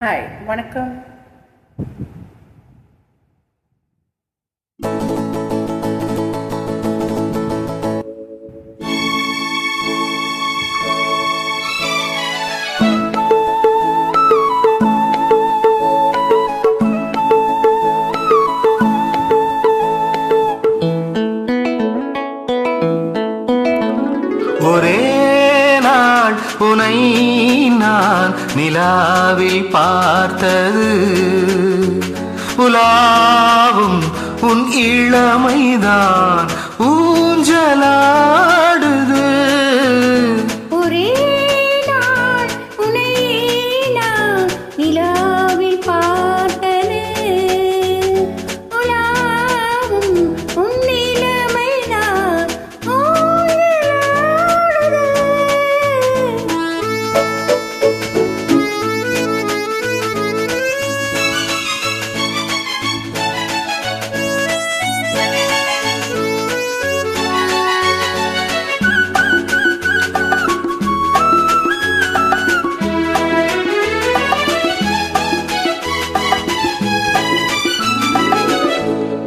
Hi, வணக்கம். ஒரே நாள் உனை நான் நிலாவில் பார்த்தது, உலாவும் உன் இளமைதான் ஊஞ்சலாடுது. ஒரே நாள் உனை நான் நிலாவில் பார்த்தது, உலாவும் உன் இளமைதான் ஊஞ்சலாடுது.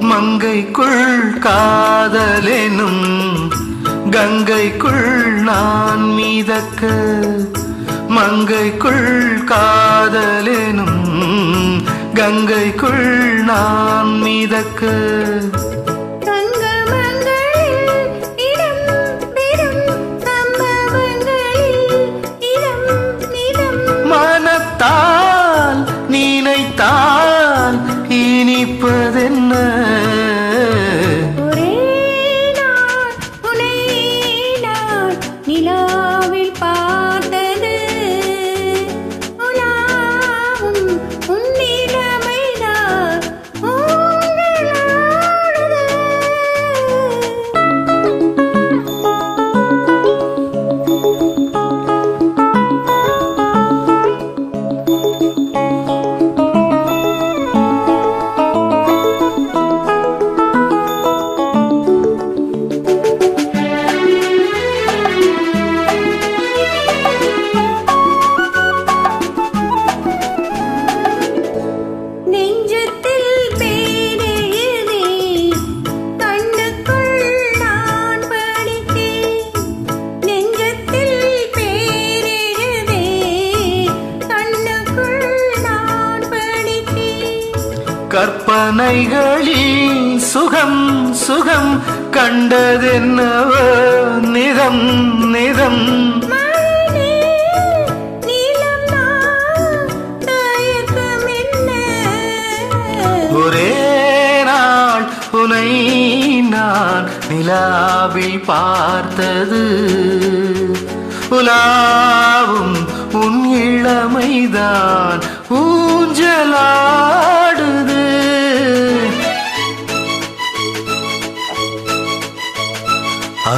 மங்கைக்குள் காதலெனும் கங்கைக்குள் நான் மிதக்க, மங்கைக்குள் காதலெனும் கங்கைக்குள் நான் மிதக்க. மனத்தால் நினைத்தால் இனிப்பதென்ன? ஒரே நாள் உனை நான் நிலாவில் பார்த்தது, உலாவும் உன் இளமைதான் ஊஞ்சலாடுது. நெஞ்சத்தில் பேரெழுதி கண்ணுக்குள் நான் படித்தேன், நெஞ்சத்தில் பேரெழுதி கண்ணுக்குள் நான் படித்தேன். கற்பனைகளில் சுகம் சுகம் கண்டதென்னவோ நிதம் நிதம். ஒரே நாள் உனை நான் நிலாவில் பார்த்தது, உலாவும் உன் இளமைதான் ஊஞ்சலாடுது. ஆ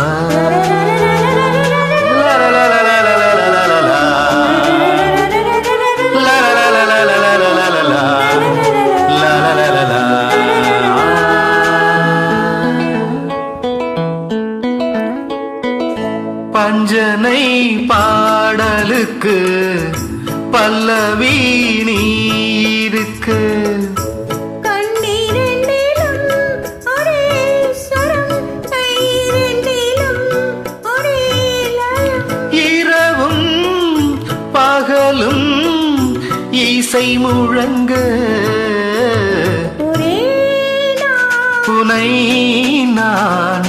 பஞ்சனை பாடலுக்கு பல்லவி நீருக்கு, இரவும் பகலும் இசை முழங்க. ஒரே நாள் உனை நான்